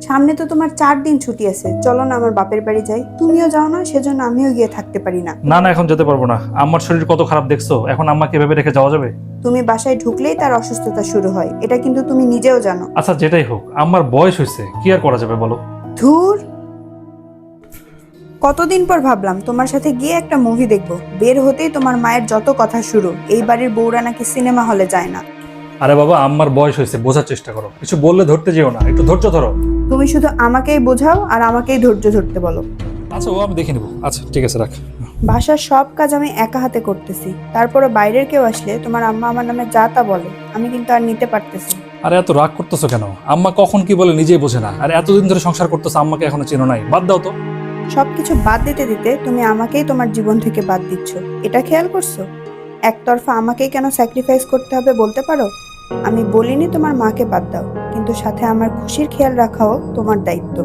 সামনে তো তোমার 4 দিন ছুটি আছে, চলো না আমার বাপের বাড়ি যাই। তুমিও যাও না, সেজন্য আমিও গিয়ে থাকতে পারি না। না না, এখন যেতে পারবো না। আম্মার শরীর কত খারাপ দেখছো, এখন আম্মাকে এভাবে রেখে যাওয়া যাবে? তুমি বাসায় ঢুকলেই তার অসুস্থতা শুরু হয়, এটা কিন্তু তুমি নিজেও জানো। আচ্ছা যেটাই হোক, আম্মার বয়স হয়েছে, কি আর করা যাবে বলো। ধুর, কতদিন পর ভাবলাম তোমার সাথে গিয়ে একটা মুভি দেখবো, বের হতেই তোমার মায়ের যত কথা শুরু, এই বাড়ির বউরা নাকি সিনেমা হলে যায় না। আরে বাবা, আম্মার বয়স হয়েছে, বোঝার চেষ্টা করো। কিছু বললে ধরতে যেও না, একটু ধৈর্য ধরো। তুমি শুধু আমাকেই বোঝাও আর আমাকেই ধৈর্য ধরতে বলো। আচ্ছা ও আমি দেখে নিবো। আচ্ছা ঠিক আছে, রাখ। বাসার সব কাজ আমি একা হাতে করতেছি, তারপরে বাইরের কেউ আসলে তোমার আম্মা আমার নামে যা তা বলে, আমি কিন্তু আর নিতে পারতেছি না। আরে এত রাগ করতেছো কেন? আম্মা কখন কি বলে নিজেই বোঝে না। আর এতদিন ধরে সংসার করতেছো, আম্মাকে এখনো চেনো নাই? বাদ দাও তো। সবকিছু বাদ দিতে দিতে তুমি আমাকেই তোমার জীবন থেকে বাদ দিচ্ছ, এটা খেয়াল করছো? একতরফা আমাকেই কেন স্যাক্রিফাইস করতে হবে বলতে পারো? আমি বলিনি তোমার মাকে বাদ দাও, কিন্তু সাথে আমার খুশির খেয়াল রাখাও তোমার দায়িত্ব।